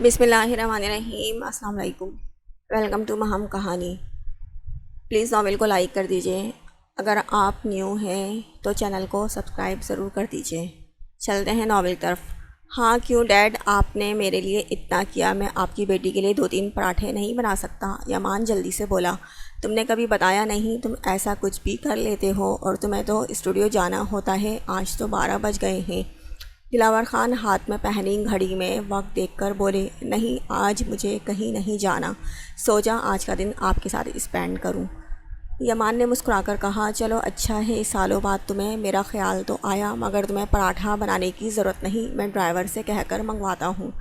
بسم اللہ الرحمن الرحیم۔ السلام علیکم، ویلکم ٹو مہم کہانی۔ پلیز ناول کو لائک کر دیجئے، اگر آپ نیو ہیں تو چینل کو سبسکرائب ضرور کر دیجئے۔ چلتے ہیں ناول طرف۔ ہاں کیوں ڈیڈ، آپ نے میرے لیے اتنا کیا، میں آپ کی بیٹی کے لیے 2-3 پراٹھے نہیں بنا سکتا؟ یمان جلدی سے بولا۔ تم نے کبھی بتایا نہیں، تم ایسا کچھ بھی کر لیتے ہو، اور تمہیں تو اسٹوڈیو جانا ہوتا ہے، آج تو 12 بج گئے ہیں۔ دلاور خان ہاتھ میں پہنی گھڑی میں وقت دیکھ کر بولے، نہیں آج مجھے کہیں نہیں جانا، سوچا آج کا دن آپ کے ساتھ اسپینڈ کروں۔ یمان نے مسکرا کر کہا، چلو اچھا ہے، سالوں بعد تمہیں میرا خیال تو آیا، مگر تمہیں پراٹھا بنانے کی ضرورت نہیں، میں ڈرائیور سے کہہ کر منگواتا ہوں۔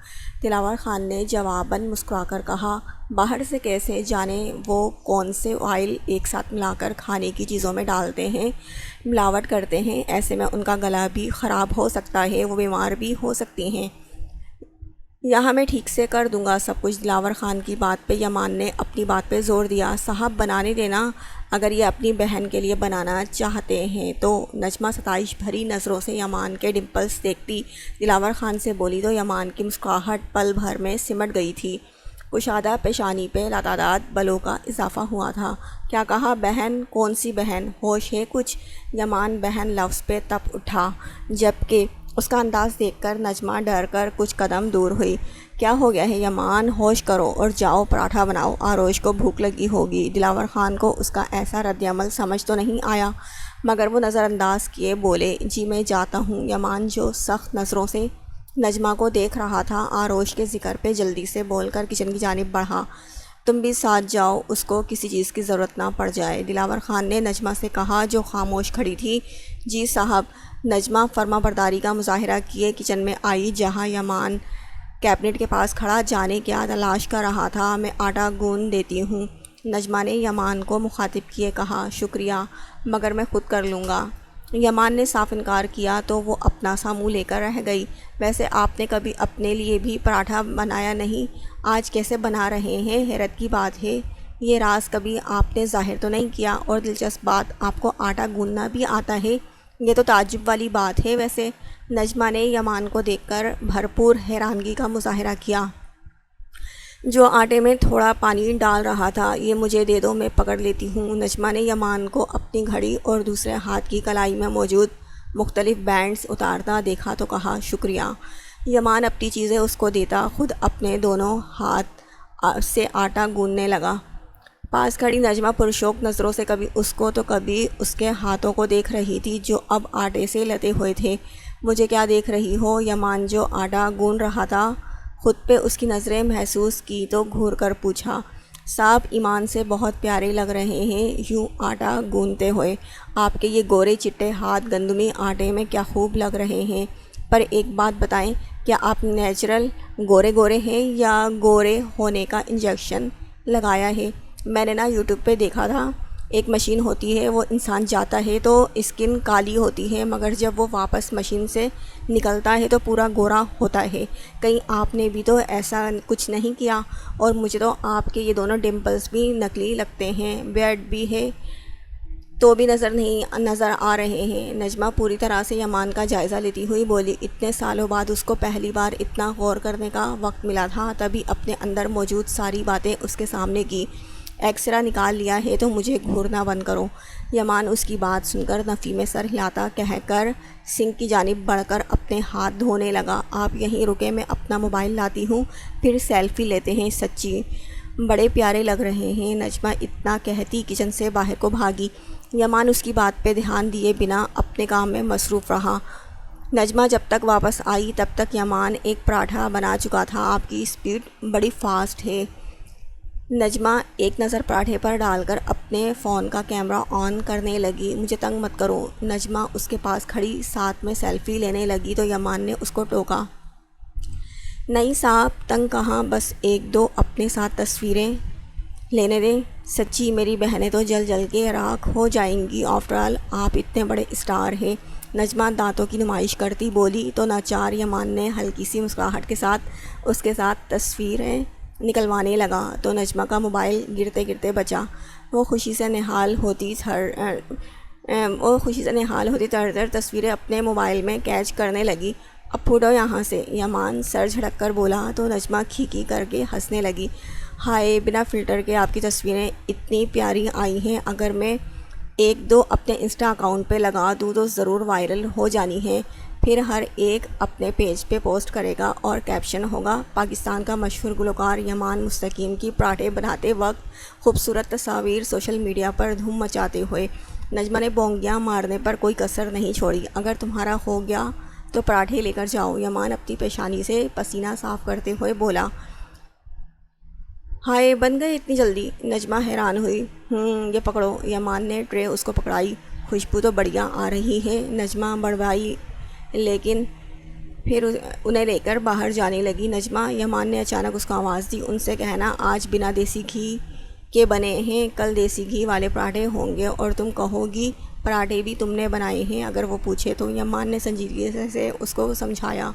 دلاور خان نے جواباً مسکرا کر کہا، باہر سے کیسے جانے وہ کون سے آئل ایک ساتھ ملا کر کھانے کی چیزوں میں ڈالتے ہیں، ملاوٹ کرتے ہیں، ایسے میں ان کا گلا بھی خراب ہو سکتا ہے، وہ بیمار بھی ہو سکتی ہیں۔ یہاں میں ٹھیک سے کر دوں گا سب کچھ۔ دلاور خان کی بات پہ یمان نے اپنی بات پہ زور دیا، صاحب بنانے دینا، اگر یہ اپنی بہن کے لیے بنانا چاہتے ہیں تو۔ نجمہ ستائش بھری نظروں سے یمان کے ڈمپلز دیکھتی دلاور خان سے بولی تو یمان کی مسکراہٹ پل بھر میں سمٹ گئی تھی، کشادہ پیشانی پہ لاتعداد بلوں کا اضافہ ہوا تھا۔ کیا کہا؟ بہن؟ کون سی بہن؟ ہوش ہے کچھ؟ یمان بہن لفظ پہ تپ اٹھا، جبکہ اس کا انداز دیکھ کر نجمہ ڈر کر کچھ قدم دور ہوئی۔ کیا ہو گیا ہے یمان؟ ہوش کرو اور جاؤ پراٹھا بناؤ، آروش کو بھوک لگی ہوگی۔ دلاور خان کو اس کا ایسا رد عمل سمجھ تو نہیں آیا، مگر وہ نظر انداز کیے بولے، جی میں جاتا ہوں۔ یمان جو سخت نظروں سے نجمہ کو دیکھ رہا تھا، آروش کے ذکر پہ جلدی سے بول کر کچن کی جانب بڑھا، تم بھی ساتھ جاؤ، اس کو کسی چیز کی ضرورت نہ پڑ جائے۔ دلاور خان نے نجمہ سے کہا جو خاموش کھڑی تھی۔ جی صاحب۔ نجمہ فرما برداری کا مظاہرہ کیے کچن میں آئی، جہاں یمان کیبنٹ کے پاس کھڑا جانے کیا تلاش کر رہا تھا۔ میں آٹا گوندھ دیتی ہوں، نجمہ نے یمان کو مخاطب کیے کہا۔ شکریہ، مگر میں خود کر لوں گا۔ یمان نے صاف انکار کیا تو وہ اپنا سا منہ لے کر رہ گئی۔ ویسے آپ نے کبھی اپنے لیے بھی پراٹھا بنایا نہیں، آج کیسے بنا رہے ہیں؟ حیرت کی بات ہے، یہ راز کبھی آپ نے ظاہر تو نہیں کیا، اور دلچسپ بات، آپ کو آٹا گوندھنا بھی آتا ہے، یہ تو تعجب والی بات ہے۔ ویسے نجمہ نے یمان کو دیکھ کر بھرپور حیرانگی کا مظاہرہ کیا، جو آٹے میں تھوڑا پانی ڈال رہا تھا۔ یہ مجھے دے دو، میں پکڑ لیتی ہوں۔ نجمہ نے یمان کو اپنی گھڑی اور دوسرے ہاتھ کی کلائی میں موجود مختلف بینڈز اتارتا دیکھا تو کہا، شکریہ۔ یمان اپنی چیزیں اس کو دیتا خود اپنے دونوں ہاتھ سے آٹا گوندھنے لگا۔ پاس کھڑی نجمہ پرشوق نظروں سے کبھی اس کو تو کبھی اس کے ہاتھوں کو دیکھ رہی تھی جو اب آٹے سے لدے ہوئے تھے۔ مجھے کیا دیکھ رہی ہو؟ یمان جو آٹا گوندھ رہا تھا خود پہ اس کی نظریں محسوس کی تو گھور کر پوچھا، صاحب ایمان سے بہت پیارے لگ رہے ہیں یوں آٹا گوندھتے ہوئے، آپ کے یہ گورے چٹے ہاتھ گندمی آٹے میں کیا خوب لگ رہے ہیں۔ پر ایک بات بتائیں، کیا آپ نیچرل گورے ہیں یا گورے ہونے کا انجیکشن لگایا ہے؟ میں نے یوٹیوب پہ دیکھا تھا، ایک مشین ہوتی ہے، وہ انسان جاتا ہے تو اسکن کالی ہوتی ہے، مگر جب وہ واپس مشین سے نکلتا ہے تو پورا گورا ہوتا ہے۔ کہیں آپ نے بھی تو ایسا کچھ نہیں کیا؟ اور مجھے تو آپ کے یہ دونوں ڈمپلز بھی نکلی لگتے ہیں، بیڈ بھی ہے تو بھی نظر آ رہے ہیں۔ نجمہ پوری طرح سے یمان کا جائزہ لیتی ہوئی بولی، اتنے سالوں بعد اس کو پہلی بار اتنا غور کرنے کا وقت ملا تھا، تبھی اپنے اندر موجود ساری باتیں اس کے سامنے کی۔ ایکسرا نکال لیا ہے تو مجھے گھورنا بند کرو۔ یمان اس کی بات سن کر نفی میں سر ہلاتا کہہ کر سنک کی جانب بڑھ کر اپنے ہاتھ دھونے لگا۔ آپ یہیں رکے، میں اپنا موبائل لاتی ہوں، پھر سیلفی لیتے ہیں، سچی بڑے پیارے لگ رہے ہیں۔ نجمہ اتنا کہتی کچن سے باہر کو بھاگی۔ یمان اس کی بات پہ دھیان دیے بنا اپنے کام میں مصروف رہا۔ نجمہ جب تک واپس آئی تب تک یمان ایک پراٹھا بنا چکا تھا۔ آپ کی سپیڈ بڑی فاسٹ ہے۔ نجمہ ایک نظر پراٹھے پر ڈال کر اپنے فون کا کیمرہ آن کرنے لگی۔ مجھے تنگ مت کرو۔ نجمہ اس کے پاس کھڑی ساتھ میں سیلفی لینے لگی تو یمان نے اس کو ٹوکا، نہیں صاحب تنگ کہاں، بس 1-2 اپنے ساتھ تصویریں لینے دیں، سچی میری بہنیں تو جل جل کے راکھ ہو جائیں گی، آفٹر آل آپ اتنے بڑے اسٹار ہیں۔ نجمہ دانتوں کی نمائش کرتی بولی تو ناچار یمان نے ہلکی سی مسکراہٹ کے ساتھ اس کے ساتھ تصویریں نکلوانے لگا تو نجمہ کا موبائل گرتے گرتے بچا۔ وہ خوشی سے نہال ہوتی تر تصویریں اپنے موبائل میں کیچ کرنے لگی۔ اب پھوٹو یہاں سے، یمان سر جھڑک کر بولا تو نجمہ کھیکی کر کے ہنسنے لگی۔ ہائے، بنا فلٹر کے آپ کی تصویریں اتنی پیاری آئی ہیں، اگر میں ایک دو اپنے انسٹا اکاؤنٹ پہ لگا دوں تو ضرور وائرل ہو جانی ہیں، پھر ہر ایک اپنے پیج پہ پوسٹ کرے گا اور کیپشن ہوگا پاکستان کا مشہور گلوکار یمان مستقیم کی پراٹھے بناتے وقت خوبصورت تصاویر سوشل میڈیا پر دھوم مچاتے ہوئے۔ نجمہ نے بونگیاں مارنے پر کوئی کسر نہیں چھوڑی۔ اگر تمہارا ہو گیا تو پراٹھے لے کر جاؤ، یمان اپنی پیشانی سے پسینہ صاف کرتے ہوئے بولا۔ ہائے، بن گئے اتنی جلدی؟ نجمہ حیران ہوئی۔ یہ پکڑو۔ یمان نے ٹرے اس کو پکڑائی۔ خوشبو تو بڑھیا آ رہی ہے، نجمہ بڑھوائی، لیکن پھر انہیں لے کر باہر جانے لگی۔ نجمہ، یمان نے اچانک اس کو آواز دی، ان سے کہنا آج بنا دیسی گھی کے بنے ہیں، کل دیسی گھی والے پراٹھے ہوں گے اور تم کہو گی پراٹھے بھی تم نے بنائے ہیں اگر وہ پوچھے تو۔ یمان نے سنجیدگی سے اس کو سمجھایا۔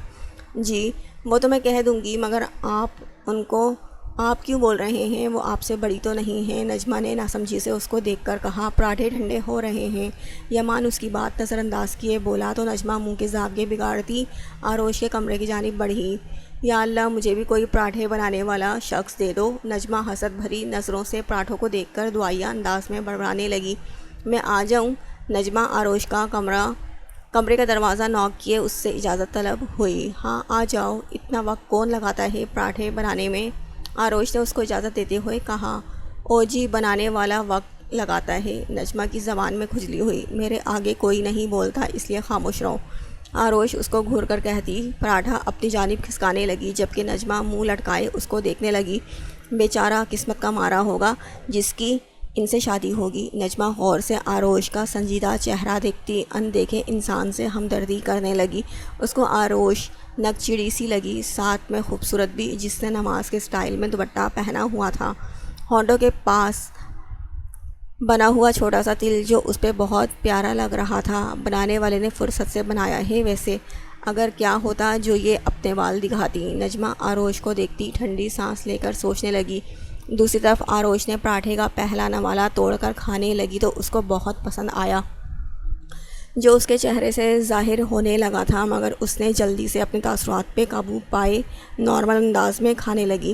جی وہ تو میں کہہ دوں گی، مگر آپ ان کو آپ کیوں بول رہے ہیں؟ وہ آپ سے بڑی تو نہیں ہیں؟ نجمہ نے ناسمجھی سے اس کو دیکھ کر کہا۔ پراٹھے ٹھنڈے ہو رہے ہیں۔ یمان اس کی بات نظر انداز کیے بولا تو نجمہ منہ کے زاویے بگاڑتی آروش کے کمرے کی جانب بڑھی۔ یا اللہ، مجھے بھی کوئی پراٹھے بنانے والا شخص دے دو۔ نجمہ حسد بھری نظروں سے پراٹھوں کو دیکھ کر دعائیہ انداز میں بڑبڑانے لگی۔ میں آ جاؤں؟ نجمہ آروش کا کمرے کا دروازہ نوک کیے اس سے اجازت طلب ہوئی۔ ہاں آ جاؤ، اتنا وقت کون لگاتا ہے پراٹھے بنانے میں؟ آروش نے اس کو اجازت دیتے ہوئے کہا۔ او جی، بنانے والا وقت لگاتا ہے۔ نجمہ کی زبان میں کھجلی ہوئی۔ میرے آگے کوئی نہیں بولتا اس لیے خاموش رہو، آروش اس کو گھور کر کہتی۔ پراٹھا اپنی جانب کھسکانے لگی جبکہ نجمہ منہ لٹکائے اس کو دیکھنے لگی۔ بیچارہ قسمت کا مارا ہوگا جس کی ان سے شادی ہوگی۔ نجمہ غور سے آروش کا سنجیدہ چہرہ دیکھتی اندیکھے انسان سے ہمدردی کرنے لگی۔ اس کو آروش نک چڑی سی لگی، ساتھ میں خوبصورت بھی، جس نے نماز کے سٹائل میں دوپٹہ پہنا ہوا تھا۔ ہونٹوں کے پاس بنا ہوا چھوٹا سا تل جو اس پہ بہت پیارا لگ رہا تھا۔ بنانے والے نے فرصت سے بنایا ہے ویسے، اگر کیا ہوتا جو یہ اپنے بال دکھاتی۔ نجمہ آروش کو دیکھتی ٹھنڈی سانس لے کر سوچنے لگی۔ دوسری طرف آروش نے پراٹھے کا پہلا نوالا توڑ کر کھانے لگی تو اس کو بہت پسند آیا، جو اس کے چہرے سے ظاہر ہونے لگا تھا، مگر اس نے جلدی سے اپنے تاثرات پہ قابو پائے نارمل انداز میں کھانے لگی۔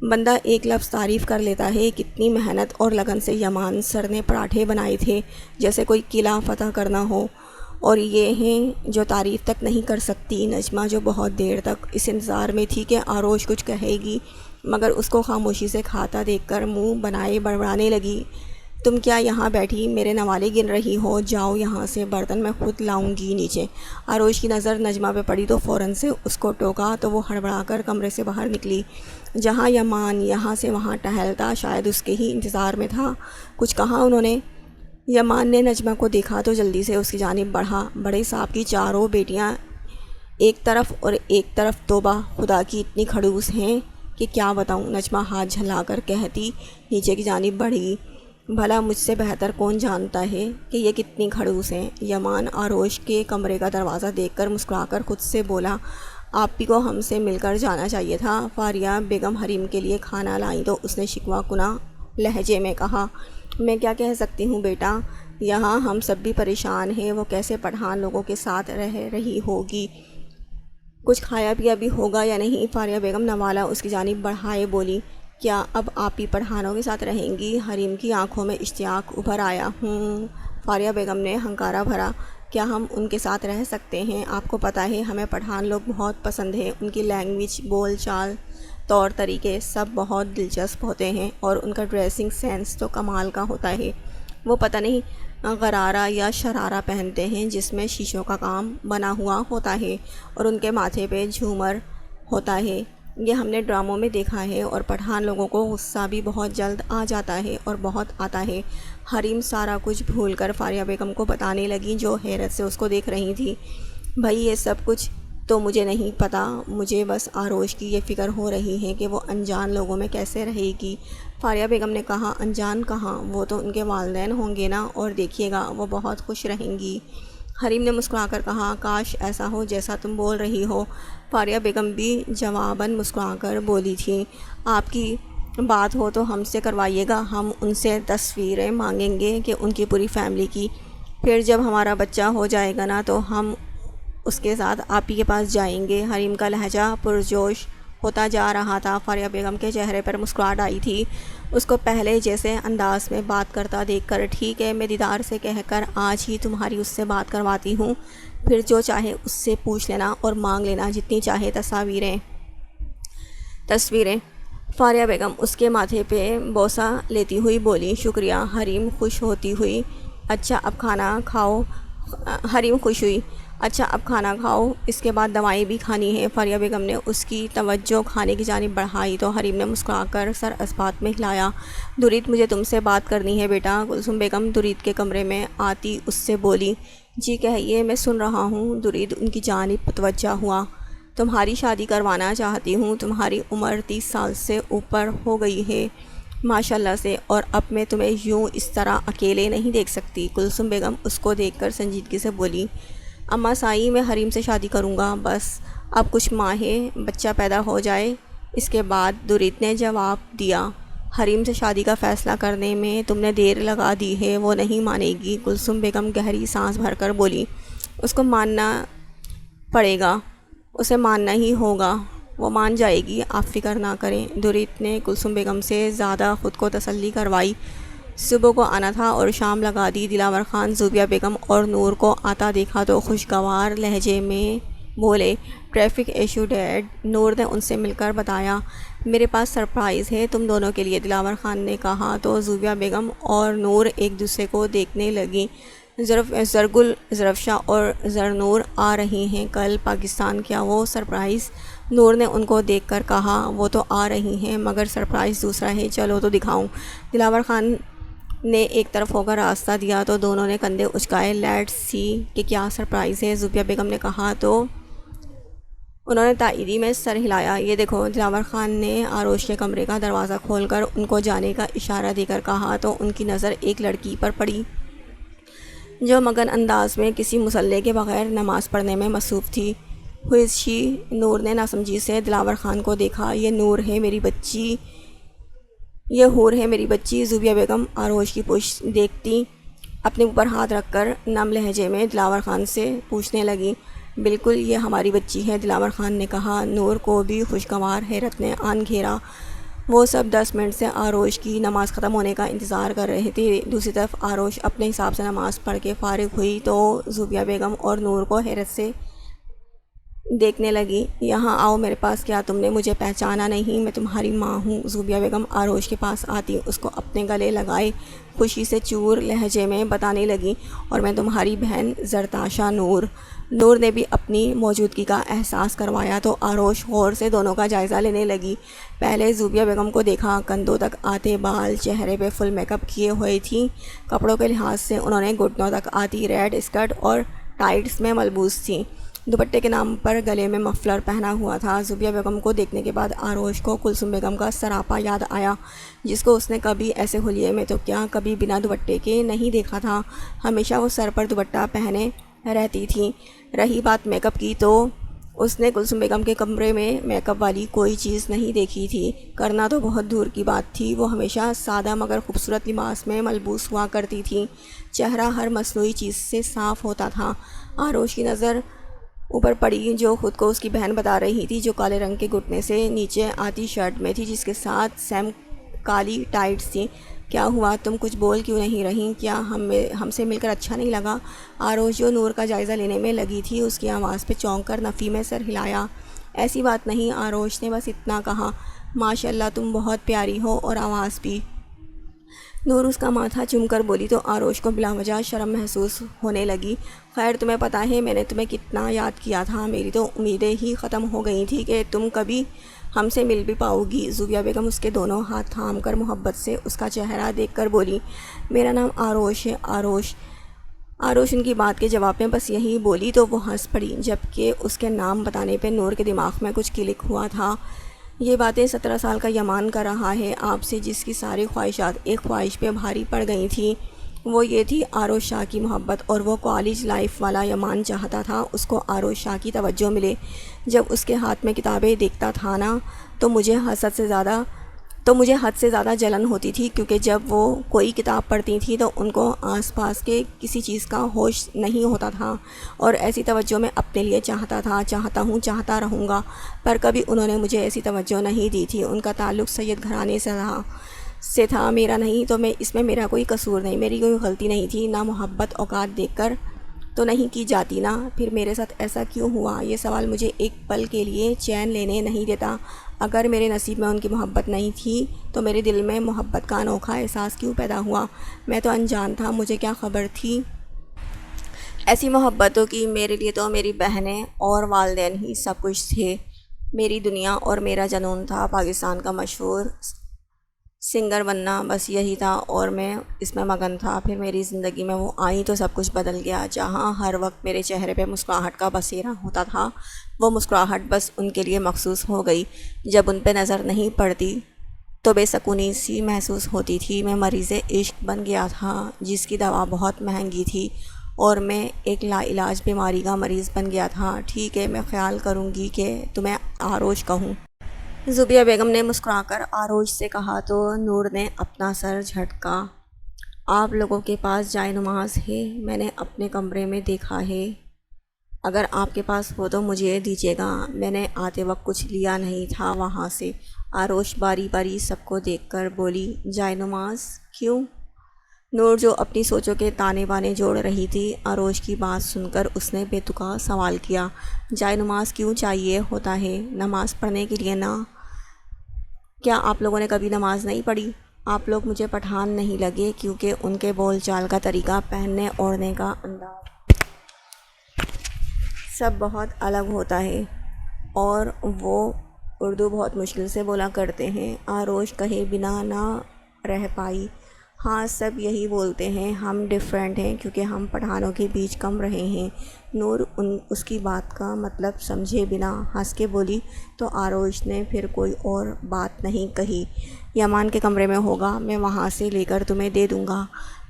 بندہ ایک لفظ تعریف کر لیتا ہے کتنی محنت اور لگن سے یمان سر نے پراٹھے بنائے تھے، جیسے کوئی قلعہ فتح کرنا ہو، اور یہ ہیں جو تعریف تک نہیں کر سکتی۔ نجمہ جو بہت دیر تک اس انتظار میں تھی کہ آروش کچھ کہے گی، مگر اس کو خاموشی سے کھاتا دیکھ کر منہ بنائے بڑبڑانے لگی۔ تم کیا یہاں بیٹھی میرے نوالے گن رہی ہو؟ جاؤ یہاں سے، برتن میں خود لاؤں گی نیچے۔ آروش کی نظر نجمہ پہ پڑی تو فوراً سے اس کو ٹوکا تو وہ ہڑبڑا کر کمرے سے باہر نکلی۔ جہاں یمان یہاں سے وہاں ٹہلتا شاید اس کے ہی انتظار میں تھا۔ کچھ کہا انہوں نے؟ یمان نے نجمہ کو دیکھا تو جلدی سے اس کی جانب بڑھا۔ بڑے صاحب کی چاروں بیٹیاں ایک طرف اور ایک طرف، توبہ خدا کی اتنی کھڑوس ہیں کہ کیا بتاؤں، نجمہ ہاتھ جھلا کر کہتی نیچے کی جانب بڑھی۔ بھلا مجھ سے بہتر کون جانتا ہے کہ یہ کتنی کھڑوس ہیں؟ یمان آروش کے کمرے کا دروازہ دیکھ کر مسکرا کر خود سے بولا۔ آپ ہی کو ہم سے مل کر جانا چاہیے تھا۔ فاریہ بیگم حریم کے لیے کھانا لائیں تو اس نے شکوہ کناں لہجے میں کہا۔ میں کیا کہہ سکتی ہوں بیٹا، یہاں ہم سب بھی پریشان ہیں، وہ کیسے پٹھان لوگوں کے ساتھ رہ رہی ہوگی، کچھ کھایا پیا بھی ہوگا یا نہیں؟ فاریہ بیگم نوالا اس کی جانب بڑھائے بولی۔ کیا اب آپ ہی پٹھانوں کے ساتھ رہیں گی؟ حریم کی آنکھوں میں اشتیاق ابھر آیا۔ فاریہ بیگم نے ہنکارا بھرا۔ کیا ہم ان کے ساتھ رہ سکتے ہیں؟ آپ کو پتہ ہے ہمیں پٹھان لوگ بہت پسند ہیں، ان کی لینگویج، بول چال، طور طریقے سب بہت دلچسپ ہوتے ہیں، اور ان کا ڈریسنگ سینس تو کمال کا ہوتا ہے۔ وہ پتہ نہیں غرارہ یا شرارہ پہنتے ہیں جس میں شیشوں کا کام بنا ہوا ہوتا ہے، اور ان کے ماتھے پہ جھومر ہوتا ہے۔ یہ ہم نے ڈراموں میں دیکھا ہے، اور پٹھان لوگوں کو غصہ بھی بہت جلد آ جاتا ہے اور بہت آتا ہے۔ حریم سارا کچھ بھول کر فاریہ بیگم کو بتانے لگی جو حیرت سے اس کو دیکھ رہی تھی۔ بھائی یہ سب کچھ تو مجھے نہیں پتہ، مجھے بس آروش کی یہ فکر ہو رہی ہے کہ وہ انجان لوگوں میں کیسے رہے گی۔ فاریہ بیگم نے کہا۔ انجان کہاں، وہ تو ان کے والدین ہوں گے نا، اور دیکھیے گا وہ بہت خوش رہیں گی۔ حریم نے مسکرا کر کہا۔ کاش ایسا ہو جیسا تم بول رہی ہو۔ فاریہ بیگم بھی جواباً مسکرا کر بولی تھی۔ آپ کی بات ہو تو ہم سے کروائیے گا، ہم ان سے تصویریں مانگیں گے کہ ان کی پوری فیملی کی، پھر جب ہمارا بچہ ہو جائے گا نا تو ہم اس کے ساتھ آپ ہی کے پاس جائیں گے۔ حریم کا لہجہ پرجوش ہوتا جا رہا تھا۔ فاریہ بیگم کے چہرے پر مسکراہٹ آئی تھی، اس کو پہلے جیسے انداز میں بات کرتا دیکھ کر۔ ٹھیک ہے، میں دیدار سے کہہ کر آج ہی تمہاری اس سے بات کرواتی ہوں، پھر جو چاہے اس سے پوچھ لینا اور مانگ لینا جتنی چاہے تصویریں۔ فاریہ بیگم اس کے ماتھے پہ بوسہ لیتی ہوئی بولی، شکریہ۔ حریم خوش ہوتی ہوئی، اچھا اب کھانا کھاؤ۔ حریم خوش ہوئی، اچھا اب کھانا کھاؤ، اس کے بعد دوائیں بھی کھانی ہے۔ فاریہ بیگم نے اس کی توجہ کھانے کی جانب بڑھائی تو حریم نے مسکرا کر سر اسبات میں ہلایا۔ درید، مجھے تم سے بات کرنی ہے بیٹا۔ کلثوم بیگم درید کے کمرے میں آتی اس سے بولی، جی کہیے، میں سن رہا ہوں۔ درید ان کی جانب متوجہ ہوا، تمہاری شادی کروانا چاہتی ہوں۔ تمہاری عمر 30 سال سے اوپر ہو گئی ہے ماشاءاللہ سے، اور اب میں تمہیں یوں اس طرح اکیلے نہیں دیکھ سکتی۔ کلثوم بیگم اس کو دیکھ کر سنجیدگی سے بولی، اماں سائی، میں حریم سے شادی کروں گا، بس اب کچھ ماہیں بچہ پیدا ہو جائے، اس کے بعد۔ درید نے جواب دیا، حریم سے شادی کا فیصلہ کرنے میں تم نے دیر لگا دی ہے، وہ نہیں مانے گی۔ کلثوم بیگم گہری سانس بھر کر بولی، اس کو ماننا پڑے گا، اسے ماننا ہی ہوگا، وہ مان جائے گی، آپ فکر نہ کریں۔ درید نے کلثوم بیگم سے زیادہ خود کو تسلی کروائی۔ صبح کو آنا تھا اور شام لگا دی۔ دلاور خان زوبیہ بیگم اور نور کو آتا دیکھا تو خوشگوار لہجے میں بولے، ٹریفک ایشو ڈیڈ۔ نور نے ان سے مل کر بتایا، میرے پاس سرپرائز ہے تم دونوں کے لیے۔ دلاور خان نے کہا تو زوبیہ بیگم اور نور ایک دوسرے کو دیکھنے لگیں۔ زرگل زرفشا اور زرنور آ رہی ہیں کل پاکستان، کیا وہ سرپرائز؟ نور نے ان کو دیکھ کر کہا، وہ تو آ رہی ہیں مگر سرپرائز دوسرا ہے، چلو تو دکھاؤں۔ دلاور خان نے ایک طرف ہو کر راستہ دیا تو دونوں نے کندھے اچکائے، لیٹس سی کہ کیا سرپرائز ہے، زوبیہ بیگم نے کہا تو انہوں نے تائیدی میں سر ہلایا۔ یہ دیکھو، دلاور خان نے آروش کے کمرے کا دروازہ کھول کر ان کو جانے کا اشارہ دے کر کہا تو ان کی نظر ایک لڑکی پر پڑی جو مگن انداز میں کسی مسلح کے بغیر نماز پڑھنے میں مصروف تھی۔ ہو از شی؟ نور نے ناسمجھی سے دلاور خان کو دیکھا۔ یہ نور ہے میری بچی، یہ حور ہے میری بچی۔ زوبیہ بیگم آروش کی پشت دیکھتی اپنے اوپر ہاتھ رکھ کر نم لہجے میں دلاور خان سے پوچھنے لگی، بالکل یہ ہماری بچی ہے، دلاور خان نے کہا۔ نور کو بھی خوشگوار حیرت نے آن گھیرا۔ وہ سب 10 منٹ سے آروش کی نماز ختم ہونے کا انتظار کر رہے تھے۔ دوسری طرف آروش اپنے حساب سے نماز پڑھ کے فارغ ہوئی تو زوبیہ بیگم اور نور کو حیرت سے دیکھنے لگی۔ یہاں آؤ میرے پاس، کیا تم نے مجھے پہچانا نہیں؟ میں تمہاری ماں ہوں۔ زوبیہ بیگم آروش کے پاس آتی اس کو اپنے گلے لگائے خوشی سے چور لہجے میں بتانے لگی، اور میں تمہاری بہن زرتاشا نور۔ نور نے بھی اپنی موجودگی کا احساس کروایا تو آروش غور سے دونوں کا جائزہ لینے لگی۔ پہلے زوبیہ بیگم کو دیکھا، کندھوں تک آتے بال، چہرے پہ فل میک اپ کیے ہوئے تھیں۔ کپڑوں کے لحاظ سے انہوں نے گھٹنوں تک آتی ریڈ اسکرٹ اور ٹائٹس میں ملبوس تھیں۔ دوپٹے کے نام پر گلے میں مفلر پہنا ہوا تھا۔ زوبیہ بیگم کو دیکھنے کے بعد آروش کو کلثوم بیگم کا سراپا یاد آیا، جس کو اس نے کبھی ایسے حلیے میں تو کیا کبھی بنا دوپٹے کے نہیں دیکھا تھا۔ ہمیشہ وہ سر پر دوپٹہ پہنے رہتی تھی۔ رہی بات میک اپ کی تو اس نے کلثوم بیگم کے کمرے میں میک اپ والی کوئی چیز نہیں دیکھی تھی، کرنا تو بہت دور کی بات تھی۔ وہ ہمیشہ سادہ مگر خوبصورت لباس میں ملبوس ہوا کرتی تھی، چہرہ ہر مصنوعی چیز سے صاف ہوتا تھا۔ آروش کی نظر اوپر پڑی جو خود کو اس کی بہن بتا رہی تھی، جو کالے رنگ کے گھٹنے سے نیچے آتی شرٹ میں تھی، جس کے ساتھ سیم کالی ٹائٹس تھی۔ کیا ہوا، تم کچھ بول کیوں نہیں رہی؟ کیا ہم سے مل کر اچھا نہیں لگا؟ آروش جو نور کا جائزہ لینے میں لگی تھی، اس کی آواز پہ چونک کر نفی میں سر ہلایا۔ ایسی بات نہیں، آروش نے بس اتنا کہا، ماشاءاللہ تم بہت پیاری ہو، اور آواز بھی۔ نور اس کا ماتھا چوم کر بولی تو آروش کو بلا وجہ شرم محسوس ہونے لگی۔ خیر، تمہیں پتہ ہے میں نے تمہیں کتنا یاد کیا تھا، میری تو امیدیں ہی ختم ہو گئی تھی کہ تم کبھی ہم سے مل بھی پاؤ گی۔ زوبیہ بیگم اس کے دونوں ہاتھ تھام کر محبت سے اس کا چہرہ دیکھ کر بولی، میرا نام آروش ہے، آروش۔ آروش ان کی بات کے جواب میں بس یہی بولی تو وہ ہنس پڑی، جبکہ اس کے نام بتانے پہ نور کے دماغ میں کچھ کلک ہوا تھا۔ یہ باتیں 17 سال کا یمان کر رہا ہے آپ سے، جس کی ساری خواہشات ایک خواہش پہ بھاری پڑ گئی تھیں، وہ یہ تھی آروش شاہ کی محبت، اور وہ کالج لائف والا یمان چاہتا تھا اس کو آروش شاہ کی توجہ ملے۔ جب اس کے ہاتھ میں کتابیں دیکھتا تھا نا تو مجھے حسد سے زیادہ تو مجھے حد سے زیادہ جلن ہوتی تھی، کیونکہ جب وہ کوئی کتاب پڑھتی تھیں تو ان کو آس پاس کے کسی چیز کا ہوش نہیں ہوتا تھا، اور ایسی توجہ میں اپنے لیے چاہتا ہوں، چاہتا رہوں گا، پر کبھی انہوں نے مجھے ایسی توجہ نہیں دی تھی۔ ان کا تعلق سید گھرانے سے تھا، میرا نہیں، تو اس میں میرا کوئی قصور نہیں، میری کوئی غلطی نہیں تھی۔ نہ محبت اوقات دیکھ کر تو نہیں کی جاتی نا، پھر میرے ساتھ ایسا کیوں ہوا؟ یہ سوال مجھے ایک پل کے لیے چین لینے نہیں دیتا۔ اگر میرے نصیب میں ان کی محبت نہیں تھی تو میرے دل میں محبت کا انوکھا احساس کیوں پیدا ہوا؟ میں تو انجان تھا، مجھے کیا خبر تھی ایسی محبتوں کی؟ میرے لیے تو میری بہنیں اور والدین ہی سب کچھ تھے، میری دنیا اور میرا جنون تھا پاکستان کا مشہور سنگر بننا، بس یہی تھا، اور میں اس میں مگن تھا۔ پھر میری زندگی میں وہ آئیں تو سب کچھ بدل گیا۔ جہاں ہر وقت میرے چہرے پہ مسکراہٹ کا بسیرا ہوتا تھا، وہ مسکراہٹ بس ان کے لیے مخصوص ہو گئی۔ جب ان پہ نظر نہیں پڑتی تو بے سکونی سی محسوس ہوتی تھی۔ میں مریض عشق بن گیا تھا، جس کی دوا بہت مہنگی تھی، اور میں ایک لا علاج بیماری کا مریض بن گیا تھا۔ ٹھیک ہے، میں خیال کروں گی کہ تمہیں آروش کہوں۔ زوبیہ بیگم نے مسکرا کر آروش سے کہا تو نور نے اپنا سر جھٹکا۔ آپ لوگوں کے پاس جائے نماز ہے؟ میں نے اپنے کمرے میں دیکھا ہے، اگر آپ کے پاس ہو تو مجھے دیجیے گا، میں نے آتے وقت کچھ لیا نہیں تھا وہاں سے۔ آروش باری باری سب کو دیکھ کر بولی، جائے نماز کیوں؟ نور جو اپنی سوچوں کے تانے بانے جوڑ رہی تھی، آروش کی بات سن کر اس نے بے تکا سوال کیا، جائے نماز کیوں چاہیے ہوتا ہے؟ نماز پڑھنے کے لیے نا؟ کیا آپ لوگوں نے کبھی نماز نہیں پڑھی؟ آپ لوگ مجھے پٹھان نہیں لگے، کیونکہ ان کے بول چال کا طریقہ، پہننے اوڑھنے کا انداز سب بہت الگ ہوتا ہے، اور وہ اردو بہت مشکل سے بولا کرتے ہیں۔ آروش کہے بنا نہ رہ پائی، ہاں سب یہی بولتے ہیں، ہم ڈیفرنٹ ہیں کیونکہ ہم پٹھانوں کے بیچ کم رہے ہیں۔ نور اس کی بات کا مطلب سمجھے بنا ہنس کے بولی، تو آروش نے پھر کوئی اور بات نہیں کہی۔ یمان کے کمرے میں ہوگا، میں وہاں سے لے کر تمہیں دے دوں گا۔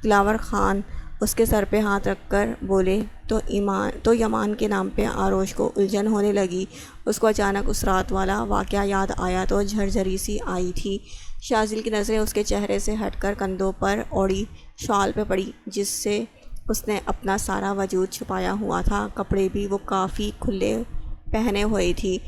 دلاور خان اس کے سر پہ ہاتھ رکھ کر بولے، تو یمان کے نام پہ آروش کو الجھن ہونے لگی۔ اس کو اچانک اس رات والا واقعہ یاد آیا تو جھرجھری سی آئی تھی۔ شاذل کی نظریں اس کے چہرے سے ہٹ کر کندھوں پر اوڑھی شال پہ پڑی، جس سے اس نے اپنا سارا وجود چھپایا ہوا تھا۔ کپڑے بھی وہ کافی کھلے پہنے ہوئے تھی۔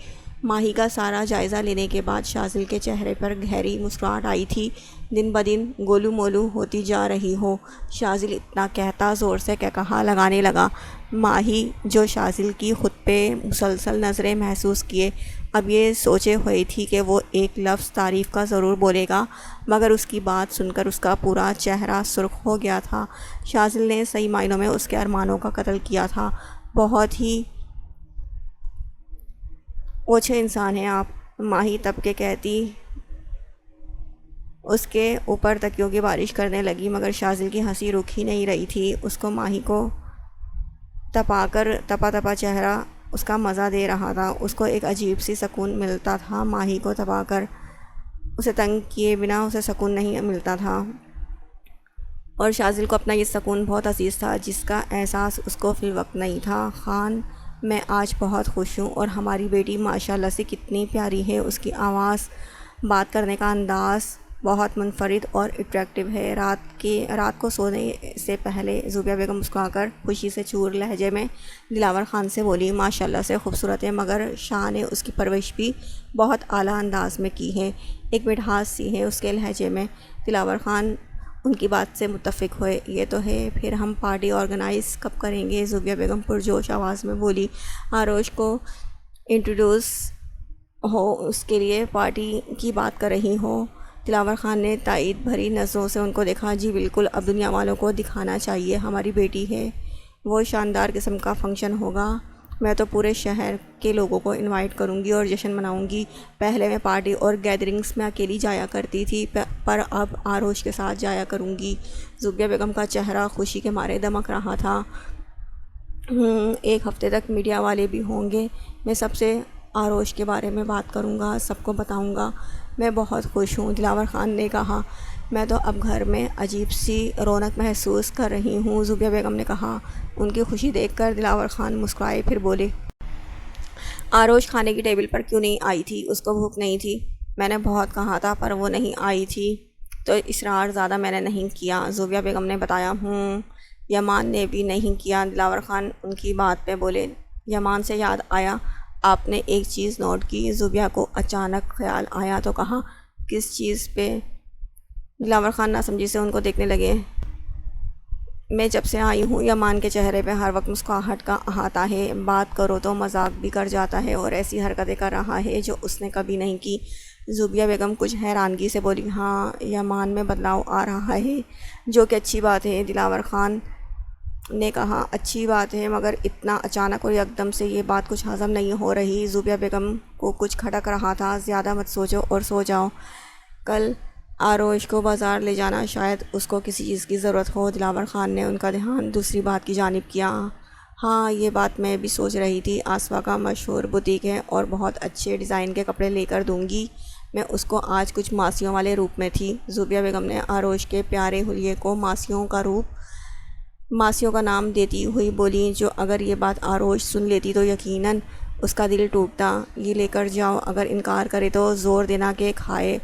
ماہی کا سارا جائزہ لینے کے بعد شاذل کے چہرے پر گہری مسکراہٹ آئی تھی۔ دن بدن گولو مولو ہوتی جا رہی ہو، شاذل اتنا کہتا زور سے کہا لگانے لگا۔ ماہی جو شاذل کی خود پہ مسلسل نظریں محسوس کیے، اب یہ سوچے ہوئی تھی کہ وہ ایک لفظ تعریف کا ضرور بولے گا، مگر اس کی بات سن کر اس کا پورا چہرہ سرخ ہو گیا تھا۔ شاذل نے صحیح معنوں میں اس کے ارمانوں کا قتل کیا تھا۔ بہت ہی اوچھے انسان ہیں آپ، ماہی تب کے کہتی۔ اس کے اوپر تکیوں کی بارش کرنے لگی، مگر شاذل کی ہنسی رک ہی نہیں رہی تھی۔ اس کو ماہی کو تپا چہرہ اس کا مزہ دے رہا تھا۔ اس کو ایک عجیب سی سکون ملتا تھا، ماہی کو تپا کر اسے تنگ کیے بنا اسے سکون نہیں ملتا تھا، اور شاذل کو اپنا یہ سکون بہت عزیز تھا، جس کا احساس اس کو فی الوقت نہیں تھا۔ خان میں آج بہت خوش ہوں، اور ہماری بیٹی ماشاءاللہ سے کتنی پیاری ہے، اس کی آواز، بات کرنے کا انداز بہت منفرد اور اٹریکٹیو ہے۔ رات کو سونے سے پہلے زوبیہ بیگم مسکرا کر خوشی سے چور لہجے میں دلاور خان سے بولی، ماشاءاللہ سے خوبصورت ہے، مگر شاہ نے اس کی پرورش بھی بہت اعلیٰ انداز میں کی ہے، ایک مٹھاس سی ہے اس کے لہجے میں۔ دلاور خان ان کی بات سے متفق ہوئے، یہ تو ہے، پھر ہم پارٹی آرگنائز کب کریں گے؟ زوبیہ بیگم پرجوش آواز میں بولی۔ آروش کو انٹروڈیوس ہو، اس کے لیے پارٹی کی بات کر رہی ہو؟ دلاور خان نے تائید بھری نظروں سے ان کو دیکھا۔ جی بالکل، اب دنیا والوں کو دکھانا چاہیے، ہماری بیٹی ہے، وہ شاندار قسم کا فنکشن ہوگا، میں تو پورے شہر کے لوگوں کو انوائٹ کروں گی اور جشن مناؤں گی۔ پہلے میں پارٹی اور گیدرنگز میں اکیلی جایا کرتی تھی، پر اب آروش کے ساتھ جایا کروں گی۔ زوبیہ بیگم کا چہرہ خوشی کے مارے دمک رہا تھا۔ ایک ہفتے تک میڈیا والے بھی ہوں گے، میں سب سے آروش کے بارے میں بات کروں گا، سب کو بتاؤں گا، میں بہت خوش ہوں، دلاور خان نے کہا۔ میں تو اب گھر میں عجیب سی رونق محسوس کر رہی ہوں، زوبیہ بیگم نے کہا۔ ان کی خوشی دیکھ کر دلاور خان مسکرائے، پھر بولے، آروش کھانے کی ٹیبل پر کیوں نہیں آئی تھی؟ اس کو بھوک نہیں تھی؟ میں نے بہت کہا تھا پر وہ نہیں آئی تھی تو اصرار زیادہ میں نے نہیں کیا، زوبیہ بیگم نے بتایا۔ یمان نے بھی نہیں کیا۔ دلاور خان ان کی بات پہ بولے۔ یمان سے یاد آیا، آپ نے ایک چیز نوٹ کی؟ زوبیہ کو اچانک خیال آیا تو کہا، کس چیز پہ؟ دلاور خان ناسمجھی سے ان کو دیکھنے لگے۔ میں جب سے آئی ہوں یمان کے چہرے پہ ہر وقت مسکراہٹ کا احاطہ ہے، بات کرو تو مذاق بھی کر جاتا ہے اور ایسی حرکتیں کر رہا ہے جو اس نے کبھی نہیں کی۔ زوبیہ بیگم کچھ حیرانگی سے بولی، ہاں یمان میں بدلاؤ آ رہا ہے، جو کہ اچھی بات ہے۔ دلاور خان نے کہا، اچھی بات ہے مگر اتنا اچانک اور یکدم سے یہ بات کچھ ہضم نہیں ہو رہی۔ زوبیہ بیگم کو کچھ کھٹک رہا تھا۔ زیادہ مت سوچو اور سو جاؤ، کل آروش کو بازار لے جانا، شاید اس کو کسی چیز کی ضرورت ہو۔ دلاور خان نے ان کا دھیان دوسری بات کی جانب کیا۔ ہاں یہ بات میں بھی سوچ رہی تھی، آسوا کا مشہور بوتیک ہے اور بہت اچھے ڈیزائن کے کپڑے لے کر دوں گی میں اس کو۔ آج کچھ ماسیوں والے روپ میں تھی۔ زوبیہ بیگم نے آروش کے پیارے حلیے کو ماسیوں کا نام دیتی ہوئی بولی، جو اگر یہ بات آروش سن لیتی تو یقیناً اس کا دل ٹوٹتا۔ یہ لے کر جاؤ، اگر انکار کرے تو زور دینا کہ کھائے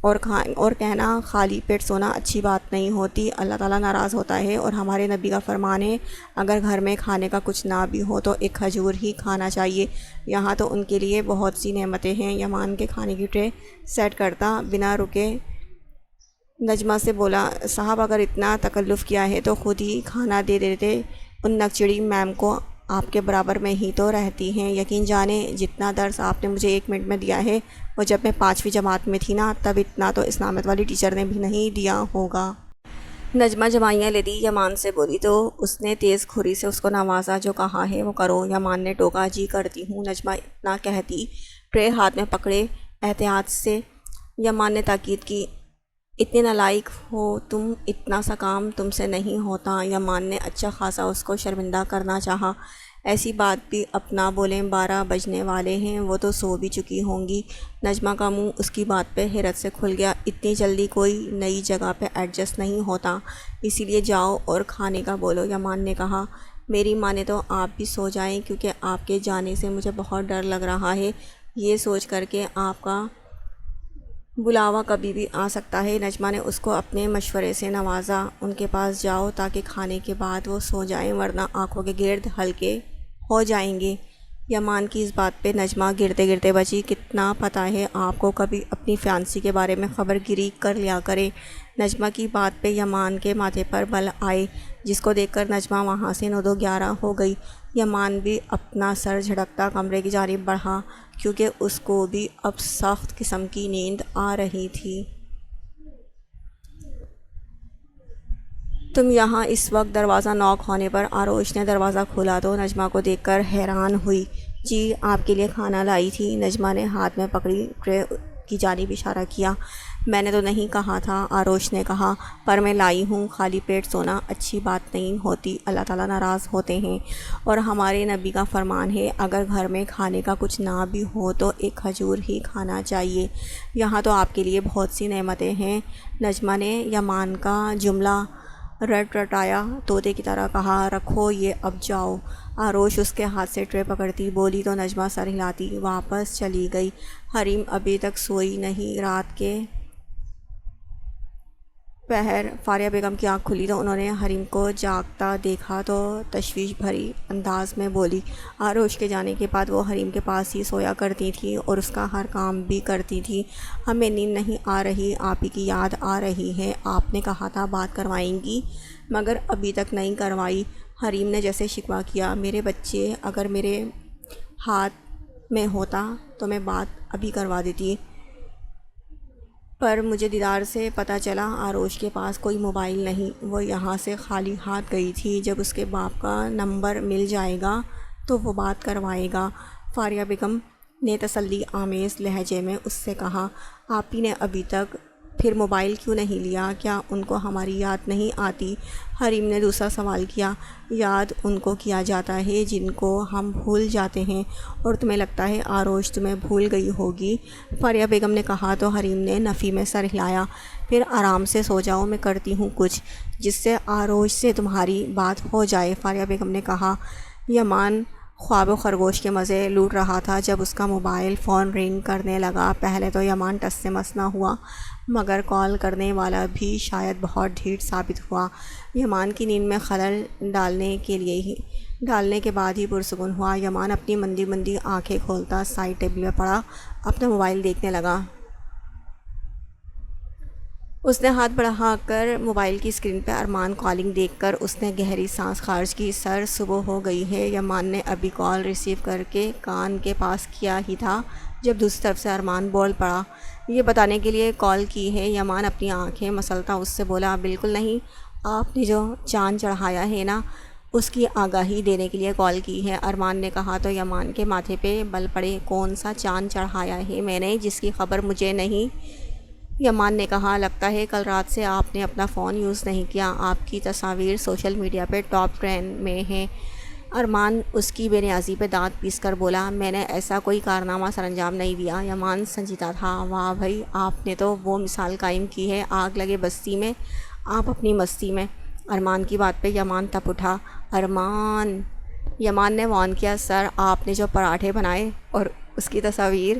اور کہنا خالی پیٹ سونا اچھی بات نہیں ہوتی، اللہ تعالیٰ ناراض ہوتا ہے، اور ہمارے نبی کا فرمان ہے اگر گھر میں کھانے کا کچھ نہ بھی ہو تو ایک کھجور ہی کھانا چاہیے، یہاں تو ان کے لیے بہت سی نعمتیں ہیں۔ یمان کے کھانے کی ٹرے سیٹ کرتا بنا رکے نجمہ سے بولا، صاحب اگر اتنا تکلف کیا ہے تو خود ہی کھانا دے دیتے، ان نکچڑی میم کو آپ کے برابر میں ہی تو رہتی ہیں، یقین جانیں جتنا درس آپ نے مجھے 1 منٹ میں دیا ہے وہ جب میں 5ویں جماعت میں تھی نا تب اتنا تو اسلامت والی ٹیچر نے بھی نہیں دیا ہوگا۔ نجمہ جمائیاں لیتی یمان سے بولی تو اس نے تیز کھری سے اس کو نوازا، جو کہا ہے وہ کرو۔ یمان نے ٹوکا، جی کرتی ہوں۔ نجمہ اتنا کہتی ٹرے ہاتھ میں پکڑے احتیاط سے یمان نے تاکید کی، اتنے نالائق ہو تم، اتنا سا کام تم سے نہیں ہوتا۔ یمان نے اچھا خاصا اس کو شرمندہ کرنا چاہا، ایسی بات بھی اپنا بولیں، 12 بجنے والے ہیں، وہ تو سو بھی چکی ہوں گی۔ نجمہ کا منہ اس کی بات پہ حیرت سے کھل گیا، اتنی جلدی کوئی نئی جگہ پہ ایڈجسٹ نہیں ہوتا، اسی لیے جاؤ اور کھانے کا بولو۔ یمان نے کہا، میری مانے تو آپ بھی سو جائیں کیونکہ آپ کے جانے سے مجھے بہت ڈر لگ رہا ہے، یہ سوچ کر کے آپ کا بلاوا کبھی بھی آ سکتا ہے۔ نجمہ نے اس کو اپنے مشورے سے نوازا، ان کے پاس جاؤ تاکہ کھانے کے بعد وہ سو جائیں ورنہ آنکھوں کے گرد ہلکے ہو جائیں گے۔ یمان کی اس بات پہ نجمہ گرتے گرتے بچی، کتنا پتہ ہے آپ کو، کبھی اپنی فیانسی کے بارے میں خبر گیری کر لیا کرے۔ نجمہ کی بات پہ یمان کے ماتھے پر بل آئے، جس کو دیکھ کر نجمہ وہاں سے 9-11 ہو گئی۔ یمان بھی اپنا سر جھٹکتا کمرے کی جانب بڑھا کیونکہ اس کو بھی اب سخت قسم کی نیند آ رہی تھی۔ تم یہاں اس وقت؟ دروازہ نوک ہونے پر آروش نے دروازہ کھولا تو نجمہ کو دیکھ کر حیران ہوئی۔ جی آپ کے لیے کھانا لائی تھی۔ نجمہ نے ہاتھ میں پکڑی ٹرے کی جانب اشارہ کیا۔ میں نے تو نہیں کہا تھا، آروش نے کہا، پر میں لائی ہوں، خالی پیٹ سونا اچھی بات نہیں ہوتی، اللہ تعالیٰ ناراض ہوتے ہیں، اور ہمارے نبی کا فرمان ہے اگر گھر میں کھانے کا کچھ نہ بھی ہو تو ایک کھجور ہی کھانا چاہیے، یہاں تو آپ کے لیے بہت سی نعمتیں ہیں۔ نجمہ نے یمان کا جملہ رٹایا، طوطے کی طرح کہا، رکھو یہ اب جاؤ۔ آروش اس کے ہاتھ سے ٹرے پکڑتی بولی تو نجمہ سر ہلاتی واپس چلی گئی۔ حریم ابھی تک سوئی نہیں۔ رات کے پہر فاریہ بیگم کی آنکھ کھلی تو انہوں نے حریم کو جاگتا دیکھا تو تشویش بھری انداز میں بولی، آروش کے جانے کے بعد وہ حریم کے پاس ہی سویا کرتی تھی اور اس کا ہر کام بھی کرتی تھی۔ ہمیں نیند نہیں آ رہی، آپ ہی کی یاد آ رہی ہے، آپ نے کہا تھا بات کروائیں گی مگر ابھی تک نہیں کروائی۔ حریم نے جیسے شکوہ کیا، میرے بچے، اگر میرے ہاتھ میں ہوتا تو میں بات ابھی کروا دیتی، پر مجھے دیدار سے پتہ چلا آروش کے پاس کوئی موبائل نہیں، وہ یہاں سے خالی ہاتھ گئی تھی، جب اس کے باپ کا نمبر مل جائے گا تو وہ بات کروائے گا۔ فاریہ بیگم نے تسلی آمیز لہجے میں اس سے کہا، آپ ہی نے ابھی تک پھر موبائل کیوں نہیں لیا؟ کیا ان کو ہماری یاد نہیں آتی؟ حریم نے دوسرا سوال کیا۔ یاد ان کو کیا جاتا ہے جن کو ہم بھول جاتے ہیں، اور تمہیں لگتا ہے آروش تمہیں بھول گئی ہوگی؟ فاریہ بیگم نے کہا تو حریم نے نفی میں سر ہلایا۔ پھر آرام سے سو جاؤ، میں کرتی ہوں کچھ جس سے آروش سے تمہاری بات ہو جائے، فاریہ بیگم نے کہا۔ یمان خواب و خرگوش کے مزے لوٹ رہا تھا جب اس کا موبائل فون رنگ کرنے لگا۔ پہلے تو یمان ٹس سے مس نہ ہوا، مگر کال کرنے والا بھی شاید بہت ڈھیٹ ثابت ہوا۔ یمان کی نیند میں خلل ڈالنے کے بعد ہی پرسکون ہوا۔ یمان اپنی مندی مندی آنکھیں کھولتا سائڈ ٹیبل پہ پڑا اپنا موبائل دیکھنے لگا۔ اس نے ہاتھ بڑھا کر موبائل کی اسکرین پہ ارمان کالنگ دیکھ کر اس نے گہری سانس خارج کی۔ سر صبح ہو گئی ہے۔ یمان نے ابھی کال ریسیو کر کے کان کے پاس کیا ہی تھا جب دوسری طرف سے ارمان بول پڑا، یہ بتانے کے لیے کال کی ہے؟ یمان اپنی آنکھیں مسلتا اس سے بولا، بالکل نہیں، آپ نے جو چاند چڑھایا ہے نا، اس کی آگاہی دینے کے لیے کال کی ہے۔ ارمان نے کہا تو یمان کے ماتھے پہ بل پڑے۔ کون سا چاند چڑھایا ہے میں نے جس کی خبر مجھے نہیں؟ یمان نے کہا، لگتا ہے کل رات سے آپ نے اپنا فون یوز نہیں کیا، آپ کی تصاویر سوشل میڈیا پہ ٹاپ ٹرینڈ میں ہیں۔ ارمان اس کی بے نیازی پہ دانت پیس کر بولا، میں نے ایسا کوئی کارنامہ سر انجام نہیں دیا۔ یمان سنجیدہ تھا، واہ بھائی، آپ نے تو وہ مثال قائم کی ہے، آگ لگے بستی میں آپ اپنی مستی میں۔ ارمان کی بات پہ یمان تپ اٹھا۔ ارمان، یمان نے وارن کیا، سر آپ نے جو پراٹھے بنائے اور اس کی تصاویر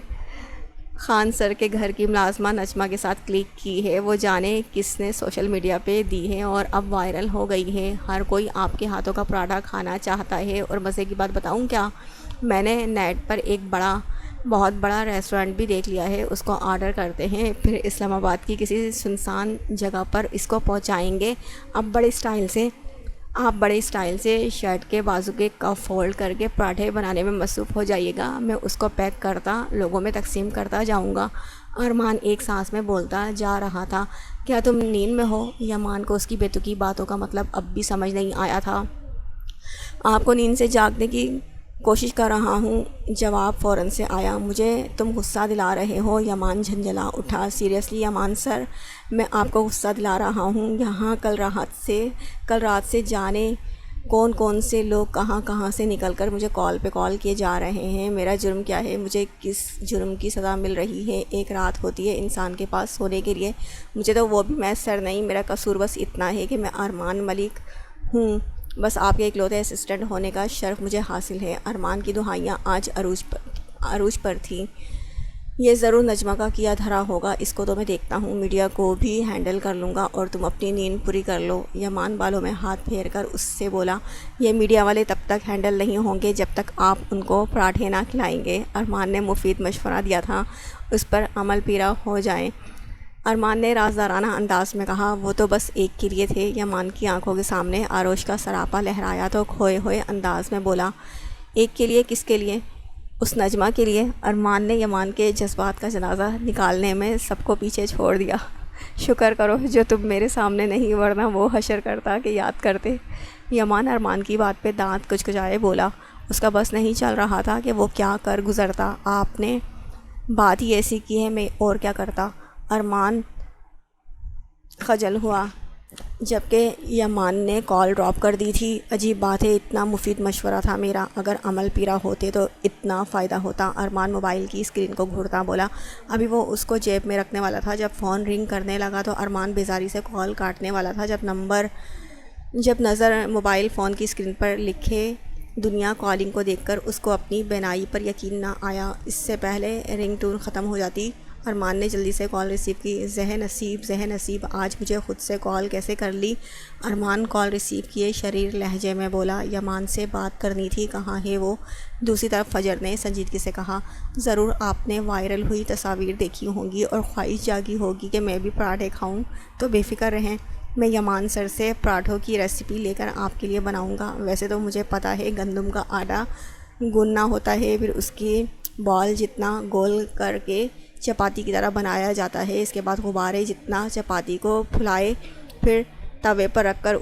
خان سر کے گھر کی ملازمہ نجمہ کے ساتھ کلک کی ہے، وہ جانے کس نے سوشل میڈیا پہ دی ہے اور اب وائرل ہو گئی ہے۔ ہر کوئی آپ کے ہاتھوں کا پراٹھا کھانا چاہتا ہے، اور مزے کی بات بتاؤں کیا، میں نے نیٹ پر ایک بہت بڑا ریسٹورینٹ بھی دیکھ لیا ہے، اس کو آرڈر کرتے ہیں، پھر اسلام آباد کی کسی سنسان جگہ پر اس کو پہنچائیں گے۔ آپ بڑے اسٹائل سے شرٹ کے بازو کے کف فولڈ کر کے پراٹھے بنانے میں مصروف ہو جائیے گا، میں اس کو پیک کرتا لوگوں میں تقسیم کرتا جاؤں گا۔ ارمان ایک سانس میں بولتا جا رہا تھا، کیا تم نیند میں ہو؟ یمان کو اس کی بے تکی باتوں کا مطلب اب بھی سمجھ نہیں آیا تھا۔ آپ کو نیند سے جاگنے کی کوشش کر رہا ہوں، جواب فوراً سے آیا۔ مجھے تم غصہ دلا رہے ہو؟ یمان جھنجھلا اٹھا۔ سیریسلی یمان سر، میں آپ کو غصہ دلا رہا ہوں؟ یہاں کل رات سے جانے کون سے لوگ کہاں سے نکل کر مجھے کال پہ کال کیے جا رہے ہیں۔ میرا جرم کیا ہے؟ مجھے کس جرم کی سزا مل رہی ہے؟ ایک رات ہوتی ہے انسان کے پاس سونے کے لیے، مجھے تو وہ بھی میسر نہیں۔ میرا قصور بس اتنا ہے کہ میں ارمان ملک ہوں، بس آپ کے اکلوتے اسسٹنٹ ہونے کا شرف مجھے حاصل ہے۔ ارمان کی دہائیاں آج عروج پر تھیں۔ یہ ضرور نجمہ کا کیا دھرا ہوگا، اس کو تو میں دیکھتا ہوں، میڈیا کو بھی ہینڈل کر لوں گا، اور تم اپنی نیند پوری کر لو۔ یمان بالوں میں ہاتھ پھیر کر اس سے بولا، یہ میڈیا والے تب تک ہینڈل نہیں ہوں گے جب تک آپ ان کو پراٹھے نہ کھلائیں گے۔ ارمان نے مفید مشورہ دیا تھا، اس پر عمل پیرا ہو جائیں۔ ارمان نے رازدارانہ انداز میں کہا، وہ تو بس ایک کے لیے تھے۔ یمان کی آنکھوں کے سامنے آروش کا سراپا لہرایا تو کھوئے ہوئے انداز میں بولا، ایک کے لیے؟ کس کے لیے؟ اس نجمہ کے لیے۔ ارمان نے یمان کے جذبات کا جنازہ نکالنے میں سب کو پیچھے چھوڑ دیا۔ شکر کرو جو تم میرے سامنے نہیں، ورنہ وہ حشر کرتا کہ یاد کرتے۔ یمان ارمان کی بات پہ دانت کچکچائے بولا، اس کا بس نہیں چل رہا تھا کہ وہ کیا کر گزرتا، آپ نے بات ہی ایسی کی ہے، میں اور کیا کرتا۔ ارمان خجل ہوا، جبکہ یمان نے کال ڈراپ کر دی تھی۔ عجیب بات ہے، اتنا مفید مشورہ تھا میرا، اگر عمل پیرا ہوتے تو اتنا فائدہ ہوتا۔ ارمان موبائل کی اسکرین کو گھورتا بولا۔ ابھی وہ اس کو جیب میں رکھنے والا تھا جب فون رنگ کرنے لگا تو ارمان بیزاری سے کال کاٹنے والا تھا جب نظر موبائل فون کی اسکرین پر لکھے دنیا کالنگ کو دیکھ کر اس کو اپنی بینائی پر یقین نہ آیا۔ اس سے پہلے رنگ ٹون ختم ہو جاتی، ارمان نے جلدی سے کال ریسیو کی۔ ذہ نصیب، آج مجھے خود سے کال کیسے کر لی؟ ارمان کال ریسیو کیے، شریر لہجے میں بولا، یمان سے بات کرنی تھی، کہاں ہے وہ؟ دوسری طرف فجر نے سنجیدگی سے کہا، ضرور آپ نے وائرل ہوئی تصاویر دیکھی ہوں گی اور خواہش جاگی ہوگی کہ میں بھی پراٹھے کھاؤں، تو بے فکر رہیں، میں یمان سر سے پراٹھوں کی ریسیپی لے کر آپ کے لیے بناؤں گا۔ ویسے تو مجھے پتہ ہے گندم کا آٹا گننا ہوتا ہے، پھر اس کی بال جتنا گول کر کے چپاتی کی طرح بنایا جاتا ہے، اس کے بعد غبارے جتنا چپاتی کو پھلائے، پھر توے پر رکھ کر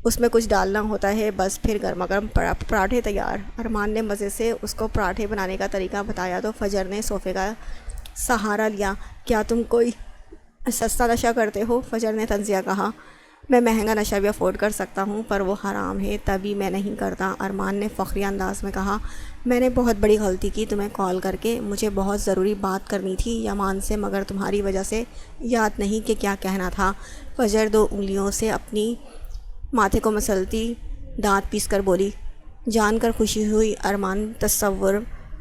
اس میں کچھ ڈالنا ہوتا ہے، بس پھر گرما گرم پراٹھے تیار۔ ارمان نے مزے سے اس کو پراٹھے بنانے کا طریقہ بتایا تو فجر نے صوفے کا سہارا لیا۔ کیا تم کوئی سستا نشہ کرتے ہو؟ فجر نے طنزیہ کہا، میں مہنگا نشہ بھی افورڈ کر سکتا ہوں، پر وہ حرام ہے، تبھی میں نہیں کرتا۔ ارمان نے فخری انداز میں کہا، میں نے بہت بڑی غلطی کی تمہیں کال کر کے، مجھے بہت ضروری بات کرنی تھی یمان سے، مگر تمہاری وجہ سے یاد نہیں کہ کیا کہنا تھا۔ فجر 2 انگلیوں سے اپنی ماتھے کو مسلتی دانت پیس کر بولی، جان کر خوشی ہوئی، ارمان تصور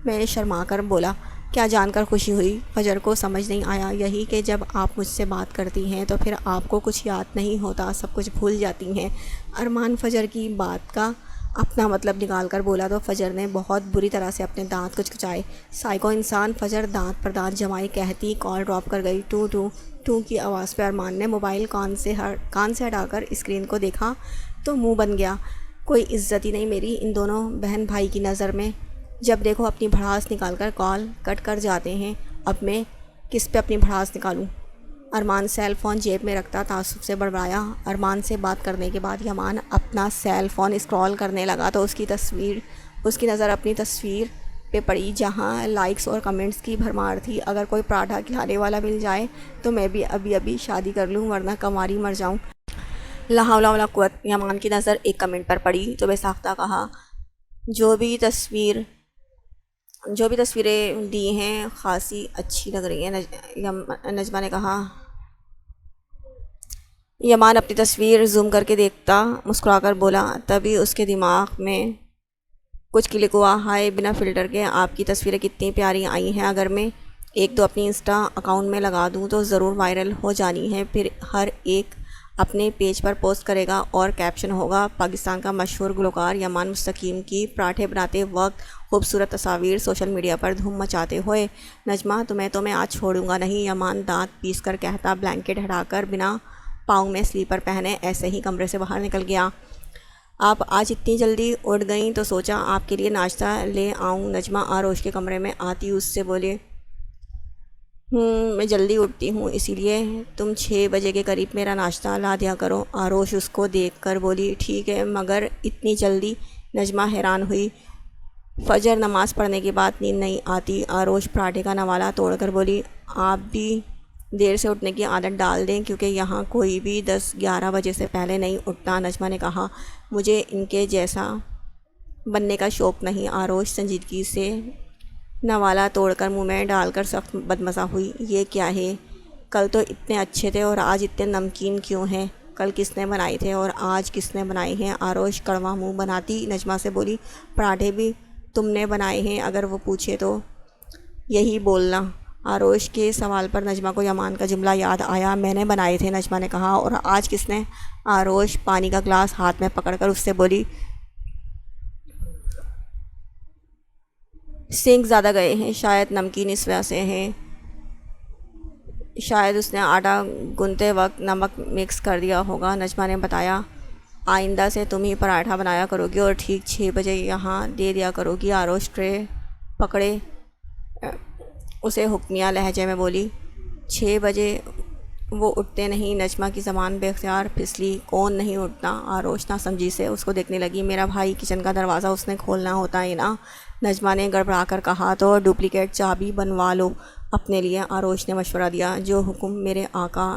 میں شرما کر بولا۔ کیا جان کر خوشی ہوئی؟ فجر کو سمجھ نہیں آیا۔ یہی کہ جب آپ مجھ سے بات کرتی ہیں تو پھر آپ کو کچھ یاد نہیں ہوتا، سب کچھ بھول جاتی ہیں۔ ارمان فجر کی بات کا اپنا مطلب نکال کر بولا تو فجر نے بہت بری طرح سے اپنے دانت کچکچائے۔ سائیکو انسان، فجر دانت پر دانت جمائے کہتی کال ڈراپ کر گئی۔ ٹو ٹو ٹو کی آواز پہ ارمان نے موبائل کان سے ہٹا کر اسکرین کو دیکھا تو منہ بن گیا۔ کوئی عزت ہی نہیں میری ان دونوں بہن بھائی کی نظر میں، جب دیکھو اپنی بھڑاس نکال کر کال کٹ کر جاتے ہیں۔ اب میں کس پہ اپنی بھڑاس نکالوں؟ ارمان سیل فون جیب میں رکھتا تعصب سے بڑبڑایا۔ ارمان سے بات کرنے کے بعد یمان اپنا سیل فون اسکرول کرنے لگا تو اس کی نظر اپنی تصویر پہ پڑی جہاں لائکس اور کمنٹس کی بھرمار تھی۔ اگر کوئی پراٹھا کھلانے والا مل جائے تو میں بھی ابھی شادی کر لوں، ورنہ کنواری مر جاؤں۔ لا حول ولا قوت۔ یمان کی نظر ایک کمنٹ پر پڑی تو بے ساختہ کہا، جو بھی تصویریں دی ہیں خاصی اچھی لگ رہی ہیں۔ نجمہ نے کہا۔ یمان اپنی تصویر زوم کر کے دیکھتا مسکرا کر بولا۔ تبھی اس کے دماغ میں کچھ کلک ہوا۔ ہائے، بنا فلٹر کے آپ کی تصویریں کتنی پیاری آئی ہیں۔ اگر میں ایک دو اپنی انسٹا اکاؤنٹ میں لگا دوں تو ضرور وائرل ہو جانی ہے، پھر ہر ایک اپنے پیج پر پوسٹ کرے گا اور کیپشن ہوگا، پاکستان کا مشہور گلوکار یمان مستقیم کی پراٹھے بناتے وقت خوبصورت تصاویر سوشل میڈیا پر دھوم مچاتے ہوئے۔ نجمہ تمہیں تو میں آج چھوڑوں گا نہیں، یمان دانت پیس کر کہتا بلینکٹ ہٹا کر بنا پاؤں میں سلیپر پہنے ایسے ہی کمرے سے باہر نکل گیا۔ آپ آج اتنی جلدی اٹھ گئیں تو سوچا آپ کے لیے ناشتہ لے آؤں۔ نجمہ آروش کے کمرے میں آتی اس سے بولے، میں جلدی اٹھتی ہوں، اسی لیے تم 6 بجے کے قریب میرا ناشتہ لا دیا کرو۔ آروش اس کو دیکھ کر بولی، ٹھیک ہے، مگر اتنی جلدی؟ نجمہ حیران ہوئی۔ فجر نماز پڑھنے کے بعد نیند نہیں آتی۔ آروش پراٹھے کا نوالا توڑ کر بولی، آپ بھی دیر سے اٹھنے کی عادت ڈال دیں، کیونکہ یہاں کوئی بھی 10-11 بجے سے پہلے نہیں اٹھتا۔ نجمہ نے کہا، مجھے ان کے جیسا بننے کا شوق نہیں۔ آروش سنجیدگی سے نوالا توڑ کر منہ میں ڈال کر سخت بدمزہ ہوئی۔ یہ کیا ہے؟ کل تو اتنے اچھے تھے اور آج اتنے نمکین کیوں ہیں؟ کل کس نے بنائے تھے اور آج کس نے بنائے ہیں؟ آروش کڑوا منہ بناتی نجمہ سے بولی، پراٹھے بھی تم نے بنائے ہیں؟ اگر وہ پوچھے تو یہی بولنا۔ آروش کے سوال پر نجمہ کو یمان کا جملہ یاد آیا، میں نے بنائے تھے، نجمہ نے کہا، اور آج کس نے؟ آروش پانی کا گلاس ہاتھ میں پکڑ کر اس سے بولی، سینک زیادہ گئے ہیں، شاید نمکین اس وجہ سے ہیں، شاید اس نے آٹا گوندتے وقت نمک مکس کر دیا ہوگا۔ نجمہ نے بتایا، آئندہ سے تم ہی پراٹھا بنایا کرو گی اور ٹھیک 6 بجے یہاں دے دیا کرو گی۔ آروش ٹرے پکڑے اسے حکمیہ لہجے میں بولی۔ 6 بجے وہ اٹھتے نہیں۔ نجمہ کی زبان بے اختیار پھسلی، کون نہیں اٹھتا؟ آروش ناسمجھی سے اس کو دیکھنے لگی۔ میرا بھائی کچن کا دروازہ اس نے کھولنا ہوتا ہے نا، نجمہ نے گڑبڑا کر کہا۔ تو ڈپلیکیٹ چابی بنوا لو اپنے لیے، آروش نے مشورہ دیا۔ جو حکم میرے آقا۔